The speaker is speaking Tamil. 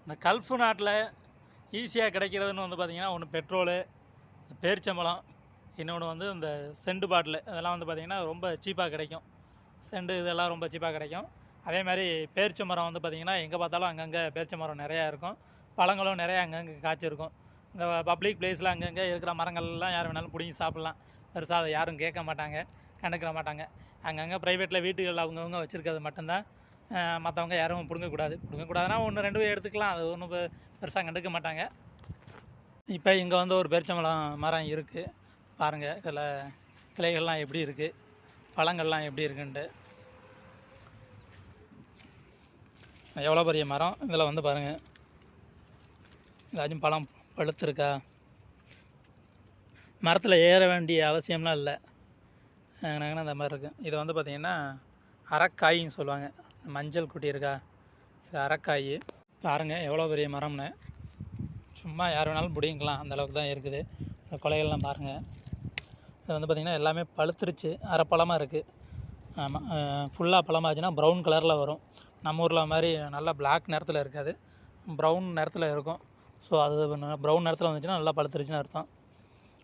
இந்த கல்ஃப் நாட்டில் ஈஸியாக கிடைக்கிறதுன்னு வந்து பார்த்திங்கன்னா ஒன்று பெட்ரோலு, பேரிச்சம்பழம், இன்னொன்று வந்து இந்த செண்டு பாட்டில் இதெல்லாம் வந்து பார்த்திங்கன்னா ரொம்ப சீப்பாக கிடைக்கும். செண்டு இதெல்லாம் ரொம்ப சீப்பாக கிடைக்கும். அதே மாதிரி பேரிச்ச மரம் வந்து பார்த்திங்கன்னா எங்கே பார்த்தாலும் அங்கங்கே பேரிச்ச மரம் நிறையா இருக்கும். பழங்களும் நிறையா அங்கங்கே காய்ச்சிருக்கும். இந்த பப்ளிக் பிளேஸில் அங்கங்கே இருக்கிற மரங்கள்லாம் யார் வேணாலும் பிடிங்கி சாப்பிட்லாம். பெருசாக அதை யாரும் கேட்க மாட்டாங்க, கண்டுக்கிற மாட்டாங்க. அங்கங்கே ப்ரைவேட்டில் வீட்டுகள் அவங்கவுங்க வச்சுருக்கிறது மட்டும்தான். மற்றவங்க யாரும் பிடுங்கக்கூடாதுன்னா 1-2 எடுத்துக்கலாம். அது ஒன்றும் பெருசாக கண்டுக்க மாட்டாங்க. இப்போ இங்கே வந்து ஒரு பேரிச்சம்பழம் மரம் இருக்குது. பாருங்கள், இதில் கிளைகள்லாம் எப்படி இருக்குது, பழங்கள்லாம் எப்படி இருக்குன்ட்டு. எவ்வளோ பெரிய மரம். இதில் வந்து பாருங்கள், ஏதாச்சும் பழம் பழுத்துருக்கா. மரத்தில் ஏற வேண்டிய அவசியம்லாம் இல்லை. நாங்கள் அந்த மாதிரி இருக்குது. இது வந்து பார்த்திங்கன்னா அரக்காயின்னு சொல்லுவாங்க. மஞ்சள் குட்டி இருக்கா, இது அரக்காய். பாருங்கள் எவ்வளோ பெரிய மரம்னு. சும்மா யார் வேணாலும் பிடிங்கலாம், அந்தளவுக்கு தான் இருக்குது. கொலைகள்லாம் பாருங்கள். இது வந்து பார்த்திங்கன்னா எல்லாமே பழுத்துருச்சு, அரைப்பழமாக இருக்குது. ஆமாம், ஃபுல்லாக பழமாச்சுன்னா ப்ரௌன் கலரில் வரும். நம்ம ஊரில் மாதிரி நல்லா பிளாக் நிறத்தில் இருக்காது, ப்ரௌன் நிறத்தில் இருக்கும். ஸோ அது ப்ரௌன் நிறத்தில் வந்துச்சுன்னா நல்லா பழுத்துருச்சுன்னு அர்த்தம்.